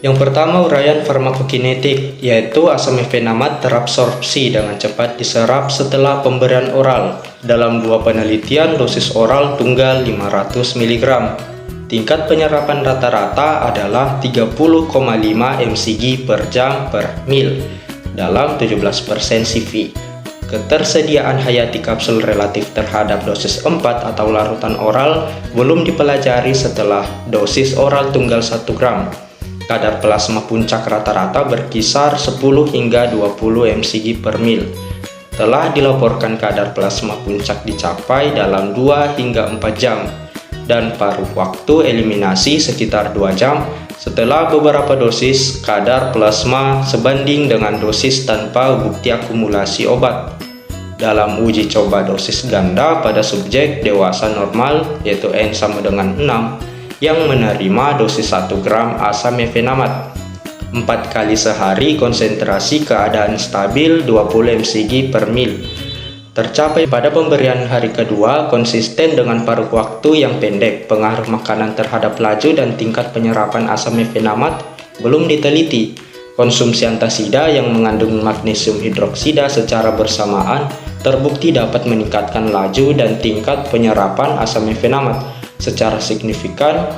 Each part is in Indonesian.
Yang pertama, uraian farmakokinetik, yaitu asam mefenamat terabsorpsi dengan cepat diserap setelah pemberian oral. Dalam dua penelitian, dosis oral tunggal 500 mg. Tingkat penyerapan rata-rata adalah 30,5 mcg per jam per mil dalam 17% CV. Ketersediaan hayati kapsul relatif terhadap dosis 4 atau larutan oral belum dipelajari setelah dosis oral tunggal 1 gram. Kadar plasma puncak rata-rata berkisar 10 hingga 20 mcg per mil. Telah dilaporkan kadar plasma puncak dicapai dalam 2 hingga 4 jam dan paruh waktu eliminasi sekitar 2 jam setelah beberapa dosis kadar plasma sebanding dengan dosis tanpa bukti akumulasi obat. Dalam uji coba dosis ganda pada subjek dewasa normal, yaitu N sama dengan 6, yang menerima dosis 1 gram asam mefenamat 4 kali sehari, konsentrasi keadaan stabil 20 mcg per mil. Tercapai pada pemberian hari kedua, konsisten dengan paruh waktu yang pendek. Pengaruh makanan terhadap laju dan tingkat penyerapan asam mefenamat belum diteliti. Konsumsi antasida yang mengandung magnesium hidroksida secara bersamaan terbukti dapat meningkatkan laju dan tingkat penyerapan asam mefenamat secara signifikan.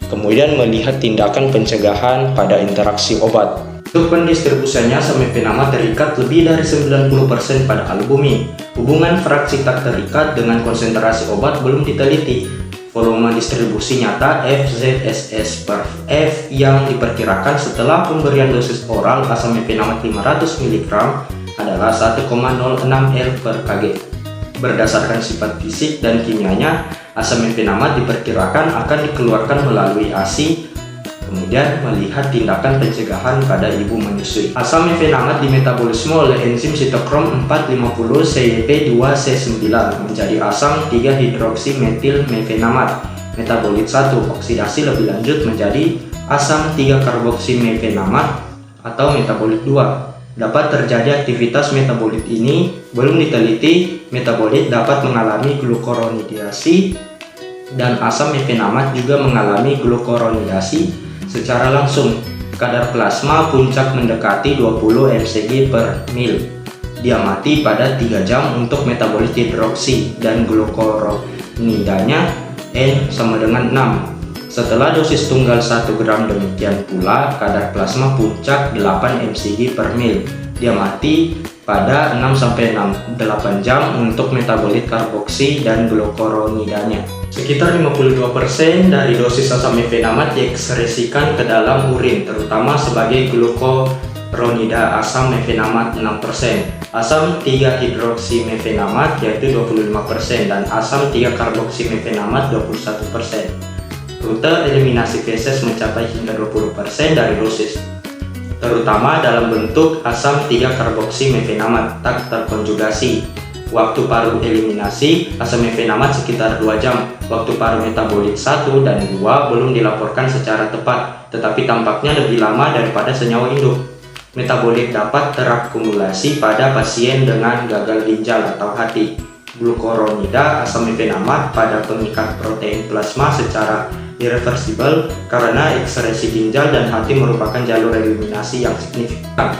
Kemudian melihat tindakan pencegahan pada interaksi obat. Untuk pendistribusiannya, asam mefenamat terikat lebih dari 90% pada albumin. Hubungan fraksi tak terikat dengan konsentrasi obat belum diteliti. Volume distribusi nyata FZSS per F yang diperkirakan setelah pemberian dosis oral asam mefenamat 500 mg adalah 1,06 L per kg. Berdasarkan sifat fisik dan kimianya, asam mefenamat diperkirakan akan dikeluarkan melalui ASI. Kemudian melihat tindakan pencegahan pada ibu menyusui. Asam mefenamat dimetabolisme oleh enzim sitokrom 450 CYP2C9 menjadi asam 3-hidroksimetil mefenamat. Metabolit 1 oksidasi lebih lanjut menjadi asam 3-karboksimefenamat atau metabolit 2. Dapat terjadi aktivitas metabolit ini belum diteliti. Metabolit dapat mengalami glukoronidasi dan asam mefenamat juga mengalami glukoronidasi secara langsung. Kadar plasma puncak mendekati 20 mcg per mil. Dia mati pada 3 jam untuk metabolit hidroksi dan glukoronidanya N sama dengan 6. Setelah dosis tunggal 1 gram, demikian pula kadar plasma puncak 8 mcg per mil. Dia mati pada 6-8 jam untuk metabolit karboksi dan glukoronidanya. Sekitar 52% dari dosis asam mefenamat diekskresikan ke dalam urin, terutama sebagai glukoronida asam mefenamat 6%, asam 3-hidroksimefenamat yaitu 25% dan asam 3-karboksimefenamat 21%. Rute eliminasi feses mencapai hingga 20% dari dosis, terutama dalam bentuk asam 3-karboksimefenamat tak terkonjugasi. Waktu paruh eliminasi asam mefenamat sekitar 2 jam. Waktu paruh metabolit 1 dan 2 belum dilaporkan secara tepat, tetapi tampaknya lebih lama daripada senyawa induk. Metabolit dapat terakumulasi pada pasien dengan gagal ginjal atau hati. Glukoronida asam mefenamat pada pengikat protein plasma secara irreversibel karena ekskresi ginjal dan hati merupakan jalur eliminasi yang signifikan.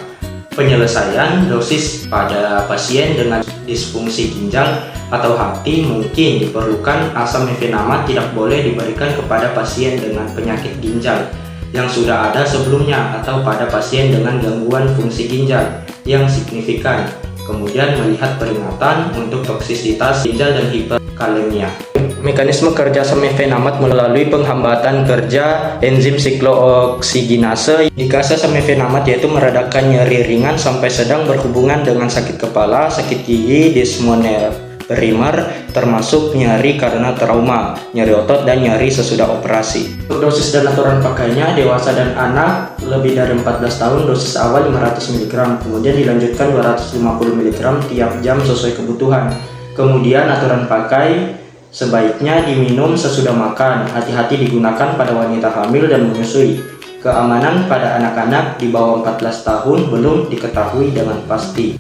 Penyelesaian dosis pada pasien dengan disfungsi ginjal atau hati mungkin diperlukan. Asam mefenamat tidak boleh diberikan kepada pasien dengan penyakit ginjal yang sudah ada sebelumnya atau pada pasien dengan gangguan fungsi ginjal yang signifikan. Kemudian melihat peringatan untuk toksisitas ginjal dan hiperkalemia. Mekanisme kerja asam mefenamat melalui penghambatan kerja enzim siklooksigenase. Indikasi asam mefenamat yaitu meredakan nyeri ringan sampai sedang berhubungan dengan sakit kepala, sakit gigi, dismonia primer, termasuk nyeri karena trauma, nyeri otot, dan nyeri sesudah operasi. Untuk dosis dan aturan pakainya, dewasa dan anak lebih dari 14 tahun dosis awal 500 mg, kemudian dilanjutkan 250 mg tiap jam sesuai kebutuhan. Kemudian aturan pakai sebaiknya diminum sesudah makan. Hati-hati digunakan pada wanita hamil dan menyusui. Keamanan pada anak-anak di bawah 14 tahun belum diketahui dengan pasti.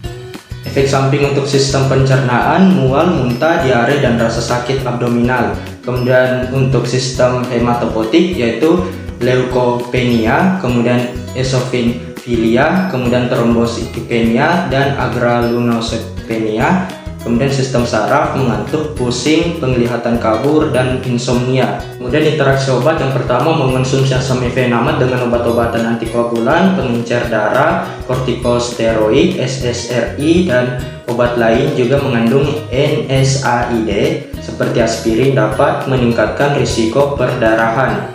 Efek samping untuk sistem pencernaan, mual, muntah, diare, dan rasa sakit abdominal. Kemudian untuk sistem hematopoietik yaitu leukopenia, kemudian eosinofilia, kemudian trombositopenia dan agranulocytopenia. Kemudian sistem saraf, mengantuk, pusing, penglihatan kabur, dan insomnia. Kemudian interaksi obat yang pertama, mengonsumsi asamifenamat dengan obat-obatan antikoagulan, pengencer darah, kortikosteroid, SSRI, dan obat lain juga mengandung NSAID seperti aspirin dapat meningkatkan risiko perdarahan.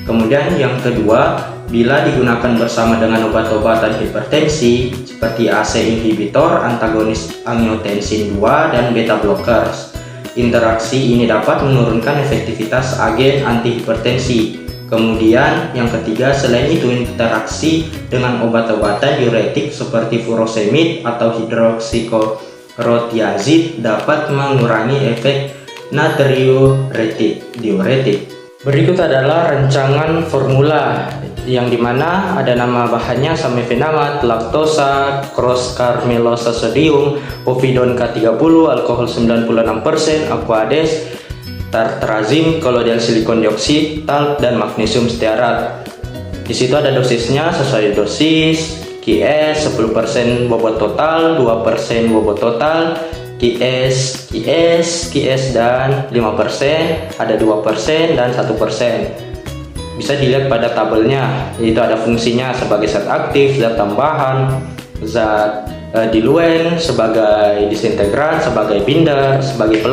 Kemudian yang kedua, bila digunakan bersama dengan obat-obatan hipertensi seperti ACE inhibitor, antagonis angiotensin 2, dan beta blockers. Interaksi ini dapat menurunkan efektivitas agen antihipertensi. Kemudian yang ketiga, selain itu interaksi dengan obat-obatan diuretik seperti furosemid atau hidroksichlorotiazid dapat mengurangi efek natriuretik. Berikut adalah rancangan formula yang dimana ada nama bahannya asamifenamat, laktosa, cross-carmelosa sodium, povidone K30, alkohol 96%, aquades, tartrazim, kolodial silikon dioksida, talc, dan magnesium stearat. Di situ ada dosisnya sesuai dosis, QS 10% bobot total, 2% bobot total, QS dan 5%, ada 2% dan 1%. Bisa dilihat pada tabelnya, yaitu ada fungsinya sebagai zat aktif, zat tambahan, zat diluen, sebagai disintegran, sebagai binder, sebagai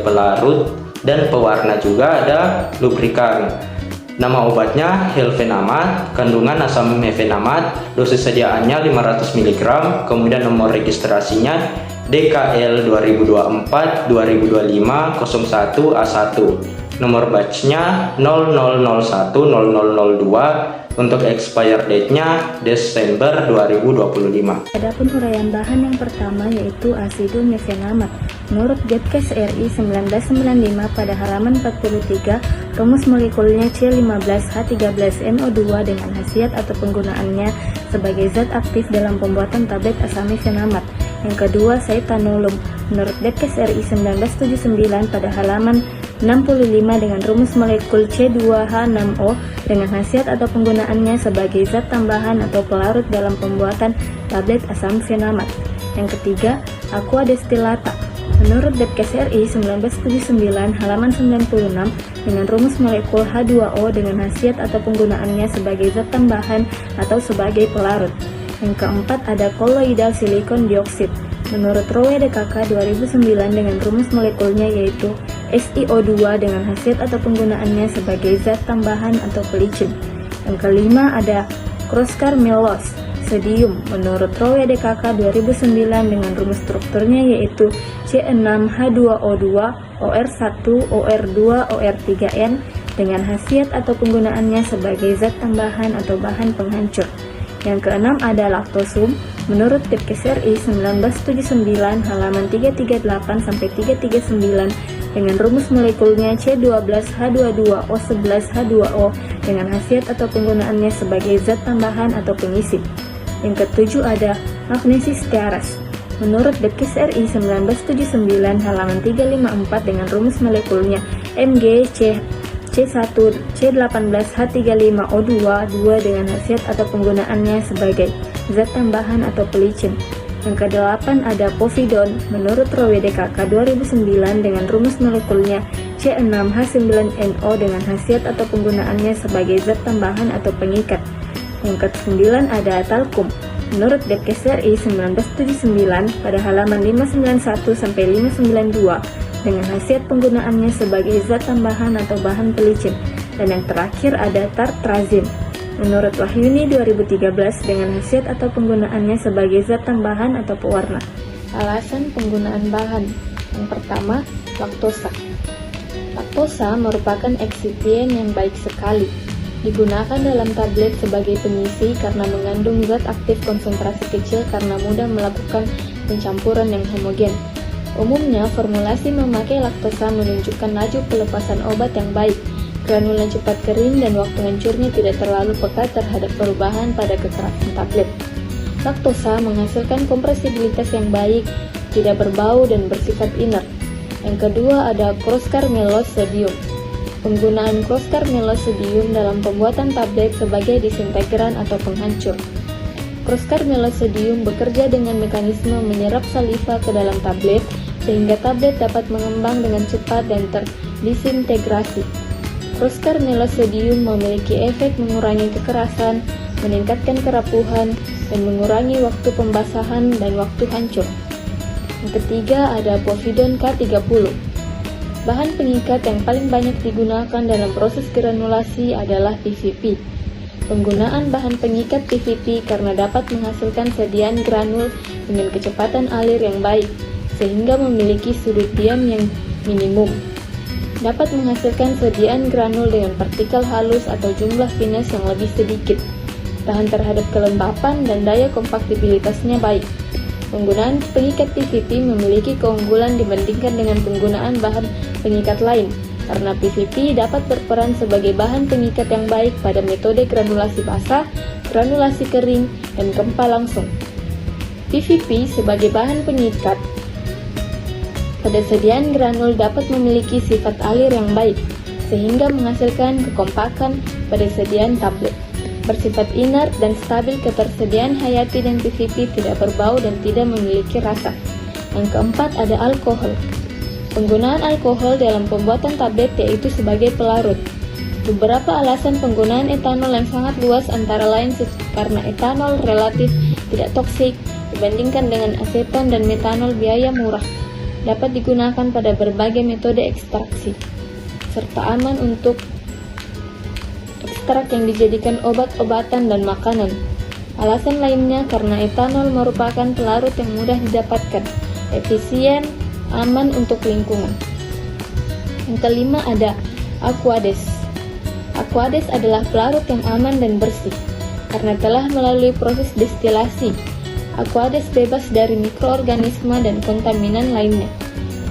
pelarut, dan pewarna juga ada lubrikan. Nama obatnya helfenamat, kandungan asamifenamat, dosis sediaannya 500 mg, kemudian nomor registrasinya DKL 2024 2025 01 A1. Nomor batchnya 00010002, untuk expire date-nya Desember 2025. Adapun uraian bahan yang pertama yaitu asidumefenamat. Menurut Gatcase RI 1995 pada halaman 43, rumus molekulnya C15H13NO2 dengan khasiat atau penggunaannya sebagai zat aktif dalam pembuatan tablet asamifenamat. Yang kedua, cyatanolum. Menurut Gatcase RI 1979 pada halaman 65 dengan rumus molekul C2H6O dengan khasiat atau penggunaannya sebagai zat tambahan atau pelarut dalam pembuatan tablet asamifenamat. Yang ketiga, aqua destillata. Menurut Gatcase RI 1979 halaman 96 dengan rumus molekul H2O dengan khasiat atau penggunaannya sebagai zat tambahan atau sebagai pelarut. Yang keempat, ada kolloidal silikon dioksida. Menurut Rowe DKK 2009 dengan rumus molekulnya yaitu SiO2 dengan khasiat atau penggunaannya sebagai zat tambahan atau pelicin. Yang kelima ada cross-carmelosa sodium. Menurut Rowe DKK 2009 dengan rumus strukturnya yaitu C6H2O2 OR1 OR2 OR3N dengan khasiat atau penggunaannya sebagai zat tambahan atau bahan penghancur. Yang keenam ada laktosum. Menurut Gatcase RI 1979 halaman 338 sampai 339 dengan rumus molekulnya C12H22O11H2O dengan khasiat atau penggunaannya sebagai zat tambahan atau pengisi. Yang ketujuh ada magnesium stearat. Menurut Gatcase RI 1979 halaman 354 dengan rumus molekulnya MgC1C18H35O2 dengan khasiat atau penggunaannya sebagai zat tambahan atau pelicin. Yang kedelapan ada povidone. Menurut Rowe DKK 2009 dengan rumus molekulnya C6H9NO dengan khasiat atau penggunaannya sebagai zat tambahan atau pengikat. Yang kesembilan ada talkum. Menurut Gatcase RI 1979 pada halaman 591 sampai 592 dengan khasiat penggunaannya sebagai zat tambahan atau bahan pelicin. Dan yang terakhir ada tartrazim. Menurut Wahyuni 2013 dengan khasiat atau penggunaannya sebagai zat tambahan atau pewarna. Alasan penggunaan bahan. Yang pertama, laktosa. Laktosa merupakan eksipien yang baik sekali. Digunakan dalam tablet sebagai pengisi karena mengandung zat aktif konsentrasi kecil karena mudah melakukan pencampuran yang homogen. Umumnya, formulasi memakai laktosa menunjukkan laju pelepasan obat yang baik. Granula cepat kering dan waktu hancurnya tidak terlalu pekat terhadap perubahan pada kekerasan tablet. Laktosa menghasilkan kompresibilitas yang baik, tidak berbau dan bersifat inert. Yang kedua ada cross-carmelosa sodium. Penggunaan Crosscar Melosodium dalam pembuatan tablet sebagai disintegran atau penghancur. Crosscar Melosodium bekerja dengan mekanisme menyerap saliva ke dalam tablet sehingga tablet dapat mengembang dengan cepat dan terdisintegrasi. Crosscar Melosodium memiliki efek mengurangi kekerasan, meningkatkan kerapuhan, dan mengurangi waktu pembasahan dan waktu hancur. Yang ketiga ada Povidon K30. Bahan pengikat yang paling banyak digunakan dalam proses granulasi adalah PVP. Penggunaan bahan pengikat PVP karena dapat menghasilkan sediaan granul dengan kecepatan alir yang baik, sehingga memiliki sudut diam yang minimum. Dapat menghasilkan sediaan granul dengan partikel halus atau jumlah finesse yang lebih sedikit. Tahan terhadap kelembapan dan daya kompaktibilitasnya baik. Penggunaan pengikat PVP memiliki keunggulan dibandingkan dengan penggunaan bahan pengikat lain, karena PVP dapat berperan sebagai bahan pengikat yang baik pada metode granulasi basah, granulasi kering, dan gempa langsung. PVP sebagai bahan pengikat pada sediaan granul dapat memiliki sifat alir yang baik, sehingga menghasilkan kekompakan pada sediaan tablet. Bersifat inert dan stabil, ketersediaan hayati dan PVP tidak berbau dan tidak memiliki rasa. Yang keempat ada alkohol. Penggunaan alkohol dalam pembuatan tablet yaitu sebagai pelarut. Beberapa alasan penggunaan etanol yang sangat luas antara lain karena etanol relatif tidak toksik dibandingkan dengan aseton dan metanol biaya murah, dapat digunakan pada berbagai metode ekstraksi, serta aman untuk ekstrak yang dijadikan obat-obatan dan makanan. Alasan lainnya karena etanol merupakan pelarut yang mudah didapatkan, efisien, aman untuk lingkungan. Yang kelima ada Aquades. Aquades adalah pelarut yang aman dan bersih karena telah melalui proses destilasi. Aquades bebas dari mikroorganisme dan kontaminan lainnya.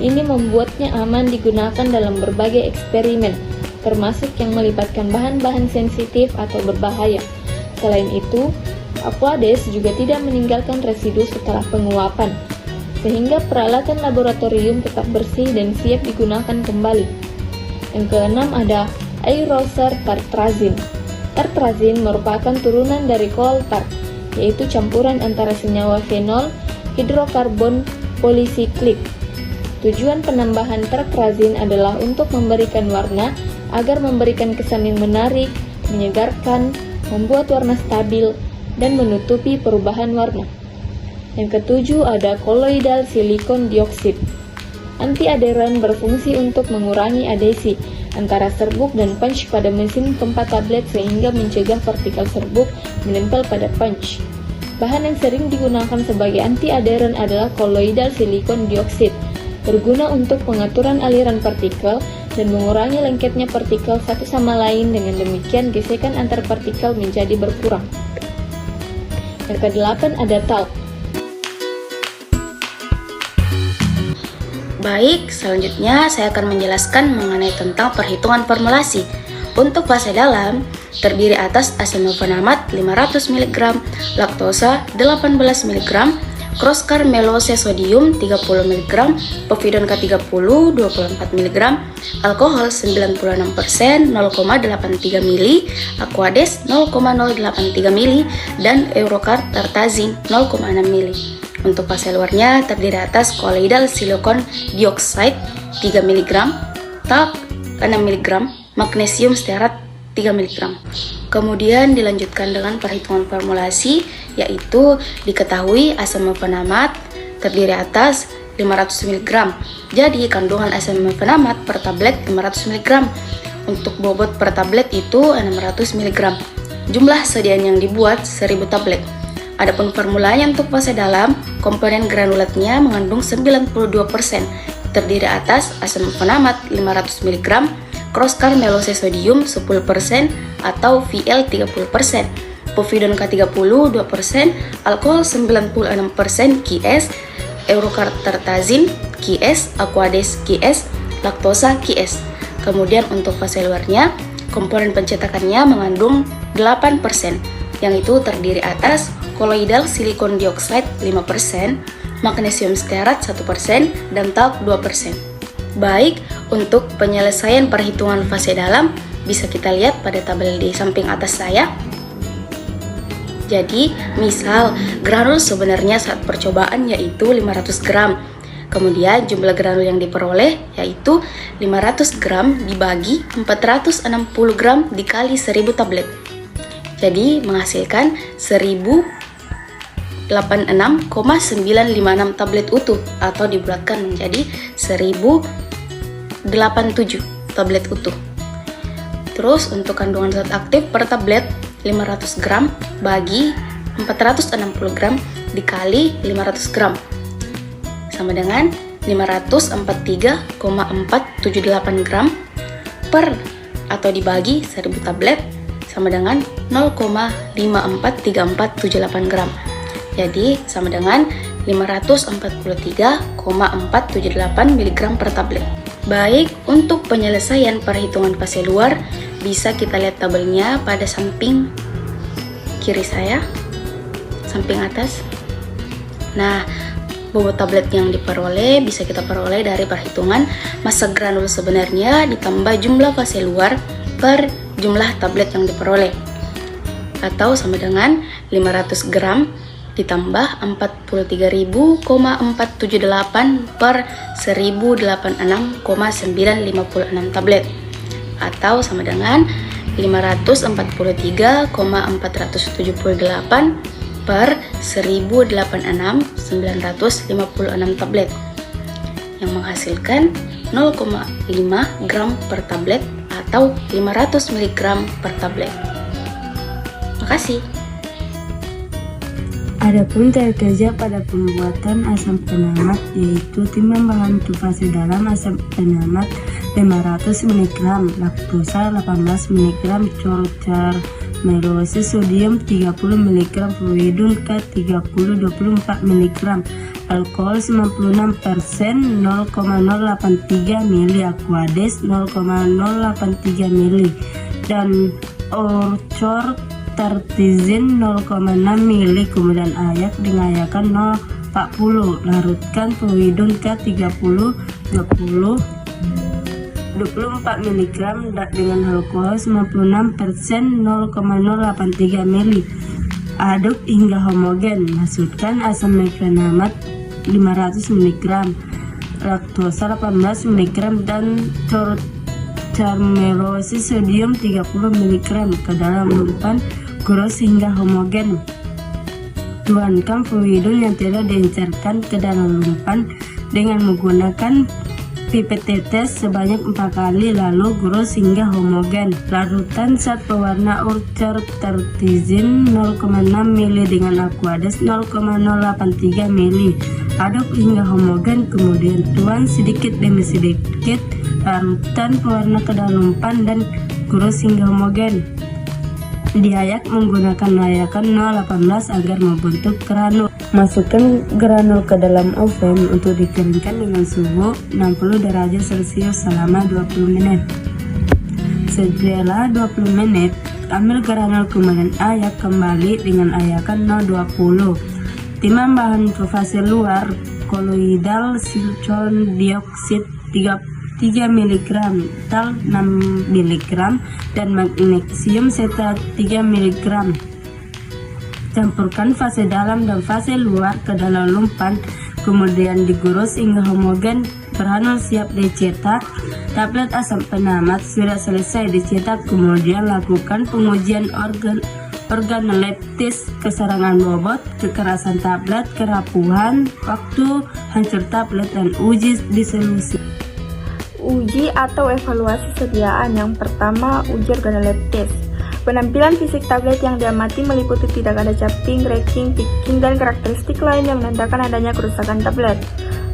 Ini membuatnya aman digunakan dalam berbagai eksperimen, termasuk yang melibatkan bahan-bahan sensitif atau berbahaya. Selain itu, Aquades juga tidak meninggalkan residu setelah penguapan, sehingga peralatan laboratorium tetap bersih dan siap digunakan kembali. Yang keenam ada aerosol tartrazin. Tartrazin merupakan turunan dari coal-tar, yaitu campuran antara senyawa fenol, hidrokarbon polisiklik. Tujuan penambahan tartrazin adalah untuk memberikan warna agar memberikan kesan yang menarik, menyegarkan, membuat warna stabil, dan menutupi perubahan warna. Yang ketujuh ada koloidal silikon dioksid. Anti-adheran berfungsi untuk mengurangi adhesi antara serbuk dan punch pada mesin pompa tablet sehingga mencegah partikel serbuk menempel pada punch. Bahan yang sering digunakan sebagai anti-adheran adalah koloidal silikon dioksid, berguna untuk pengaturan aliran partikel dan mengurangi lengketnya partikel satu sama lain. Dengan demikian gesekan antar partikel menjadi berkurang. Yang kedelapan ada talc. Baik, selanjutnya saya akan menjelaskan mengenai tentang perhitungan formulasi. Untuk fase dalam, terdiri atas asam mefenamat 500 mg, laktosa 18 mg, Crosscar Melosodium 30 mg, Povidon K30 24 mg, alkohol 96% 0,83 ml, Aquades 0,083 ml, dan Eurocartartazin 0,6 ml. Untuk fase luarnya terdiri atas koloidal silikon dioksida 3 mg, talc 6 mg, magnesium stearat 3 mg. Kemudian dilanjutkan dengan perhitungan formulasi, yaitu diketahui asam mefenamat terdiri atas 500 mg. Jadi kandungan asam mefenamat per tablet 500 mg. Untuk bobot per tablet itu 600 mg. Jumlah sediaan yang dibuat 1000 tablet. Adapun formulanya untuk fase dalam, komponen granulatnya mengandung 92%, terdiri atas asam mefenamat 500 mg, Crosscar Melosodium 10% atau VL 30%, Povidon K30 2%, alkohol 96% QS, Eurocartartazin QS, Aquades QS, laktosa QS. Kemudian untuk fase luarnya, komponen pencetakannya mengandung 8%, yang itu terdiri atas koloidal silikon dioksida 5%, magnesium stearat 1%, dan talc 2%. Baik, untuk penyelesaian perhitungan fase dalam bisa kita lihat pada tabel di samping atas saya. Jadi, misal granul sebenarnya saat percobaan yaitu 500 gram. Kemudian jumlah granul yang diperoleh yaitu 500 gram dibagi 460 gram dikali 1000 tablet. Jadi menghasilkan 1086,956 tablet utuh atau dibulatkan menjadi 1087 tablet utuh. Terus untuk kandungan zat aktif per tablet 500 gram bagi 460 gram dikali 500 gram sama dengan 543,478 gram per atau dibagi 1000 tablet sama dengan 0,543478 gram. Jadi sama dengan 543,478 mg per tablet. Baik, untuk penyelesaian perhitungan fase luar bisa kita lihat tabelnya pada samping kiri saya, samping atas. Nah, bobot tablet yang diperoleh bisa kita peroleh dari perhitungan massa granul sebenarnya ditambah jumlah fase luar per jumlah tablet yang diperoleh, atau sama dengan 500 gram ditambah 43.478 per 1086,956 tablet, atau sama dengan 543,478 per 1086,956 tablet, yang menghasilkan 0,5 gram per tablet atau 500 mg per tablet. Makasih. Adapun cara kerja pada pembuatan asam penamat yaitu timbang bahan untuk fase dalam asam penamat 500 mg, laktosa 18 mg, corcar melosis sodium 30 mg, fluidum K 24 mg, alkohol 96%, 0,083 ml, aquades 0,083 ml, dan orchor tartizin 0,6 ml, kemudian ayak dengayakan 0,40, larutkan fluidum K 24 mg dengan alkohol 96%, 0,083 ml. Aduk hingga homogen. Masukkan asam mefenamat 500 mg, laktosa 18 mg, dan carmelosis sodium 30 mg ke dalam lumpan, gores hingga homogen. Tuangkan fluidum yang tidak diencerkan ke dalam lumpan dengan menggunakan pipet tetes sebanyak 4 kali, lalu gores hingga homogen. Larutan zat pewarna orchor tartizin 0,6 ml dengan aquades 0,083 ml. Aduk hingga homogen, kemudian tuang sedikit demi sedikit larutan pewarna ke dalam lumpan dan gores hingga homogen. Diayak menggunakan layakan 0,18 agar membentuk granul. Masukkan granul ke dalam oven untuk dikeringkan dengan suhu 60 derajat Celcius selama 20 menit. Setelah 20 menit, ambil granul kemudian ayak kembali dengan ayakan 0,20. Timbang bahan fase luar, koloidal silicon dioksida 3 mg, tal 6 mg, dan magnesium setat 3 mg. Campurkan fase dalam dan fase luar ke dalam lumpan, kemudian digoreng hingga homogen. Granul siap dicetak. Tablet asam penamat sudah selesai dicetak, kemudian lakukan pengujian organoleptis, keserangan bobot, kekerasan tablet, kerapuhan, waktu hancur tablet, dan uji disolusi. Uji atau evaluasi sediaan. Yang pertama, uji organoleptis. Penampilan fisik tablet yang diamati meliputi tidak ada capping, cracking, picking, dan karakteristik lain yang menandakan adanya kerusakan tablet.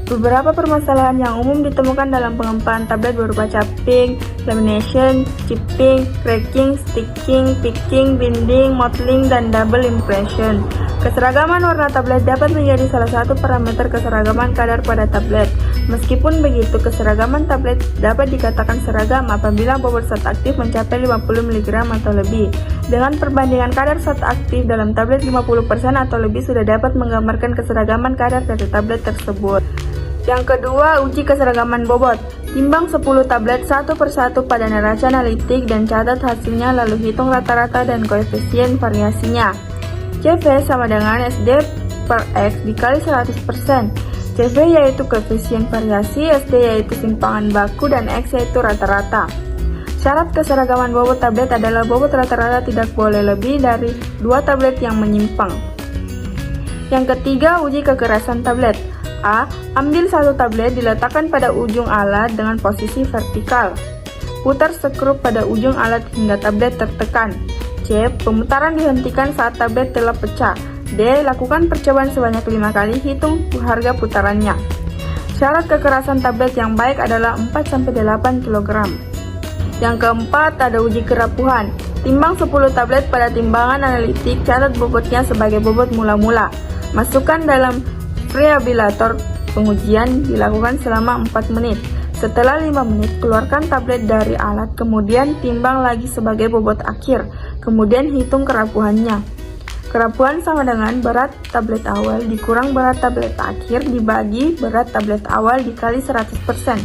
Beberapa permasalahan yang umum ditemukan dalam pengempaan tablet berupa capping, lamination, chipping, cracking, sticking, picking, binding, mottling, dan double impression. Keseragaman warna tablet dapat menjadi salah satu parameter keseragaman kadar pada tablet. Meskipun begitu, keseragaman tablet dapat dikatakan seragam apabila bobot zat aktif mencapai 50 mg atau lebih. Dengan perbandingan kadar zat aktif dalam tablet 50% atau lebih sudah dapat menggambarkan keseragaman kadar dari tablet tersebut. Yang kedua, uji keseragaman bobot. Timbang 10 tablet satu persatu pada neraca analitik dan catat hasilnya lalu hitung rata-rata dan koefisien variasinya. CV sama dengan SD per X dikali 100%. CV yaitu koefisien variasi, SD yaitu simpangan baku, dan X yaitu rata-rata. Syarat keseragaman bobot tablet adalah bobot rata-rata tidak boleh lebih dari 2 tablet yang menyimpang. Yang ketiga, uji kekerasan tablet. A. Ambil satu tablet, diletakkan pada ujung alat dengan posisi vertikal. Putar skrup pada ujung alat hingga tablet tertekan. C. Pemutaran dihentikan saat tablet telah pecah. D. Lakukan percobaan sebanyak 5 kali, hitung harga putarannya. Syarat kekerasan tablet yang baik adalah 4-8 kg. Yang keempat, ada uji kerapuhan. Timbang 10 tablet pada timbangan analitik, catat bobotnya sebagai bobot mula-mula. Masukkan dalam preabilator. Pengujian dilakukan selama 4 menit. Setelah 5 menit, keluarkan tablet dari alat, kemudian timbang lagi sebagai bobot akhir, kemudian hitung kerapuhannya. Kerapuhan sama dengan berat tablet awal dikurang berat tablet akhir dibagi berat tablet awal dikali 100%.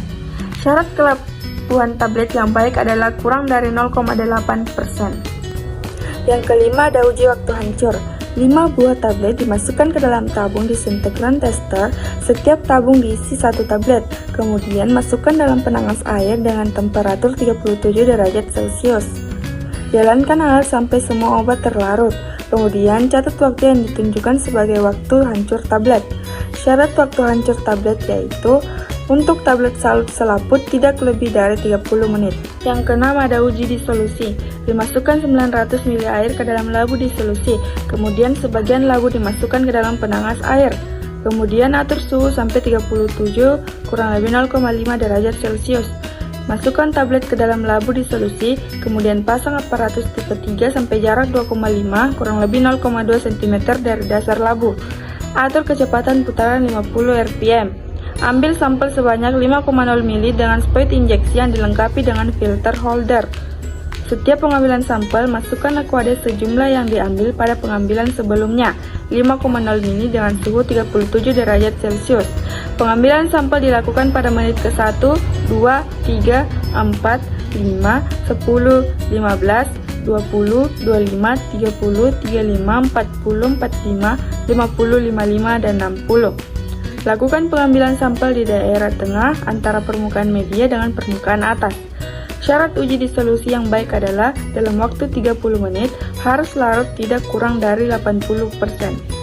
Syarat kerapuhan tablet yang baik adalah kurang dari 0,8%. Yang kelima, ada uji waktu hancur. 5 buah tablet dimasukkan ke dalam tabung disintegran tester. Setiap tabung diisi 1 tablet. Kemudian masukkan dalam penangas air dengan temperatur 37 derajat Celcius. Jalankan hal sampai semua obat terlarut. Kemudian catat waktu yang ditunjukkan sebagai waktu hancur tablet. Syarat waktu hancur tablet yaitu untuk tablet salut selaput tidak lebih dari 30 menit. Yang keenam, ada uji disolusi. Dimasukkan 900 ml air ke dalam labu disolusi. Kemudian sebagian labu dimasukkan ke dalam penangas air. Kemudian atur suhu sampai 37 kurang lebih 0,5 derajat Celcius. Masukkan tablet ke dalam labu disolusi, kemudian pasang aparatus tipe 3 sampai jarak 2,5 kurang lebih 0,2 cm dari dasar labu. Atur kecepatan putaran 50 rpm. Ambil sampel sebanyak 5,0 ml dengan spot injeksi yang dilengkapi dengan filter holder. Setiap pengambilan sampel, masukkan aquades sejumlah yang diambil pada pengambilan sebelumnya, 5,0 ml dengan suhu 37 derajat Celcius. Pengambilan sampel dilakukan pada menit ke-1, 2, 3, 4, 5, 10, 15, 20, 25, 30, 35, 40, 45, 50, 55, dan 60. Lakukan pengambilan sampel di daerah tengah antara permukaan media dengan permukaan atas. Syarat uji disolusi yang baik adalah dalam waktu 30 menit harus larut tidak kurang dari 80%.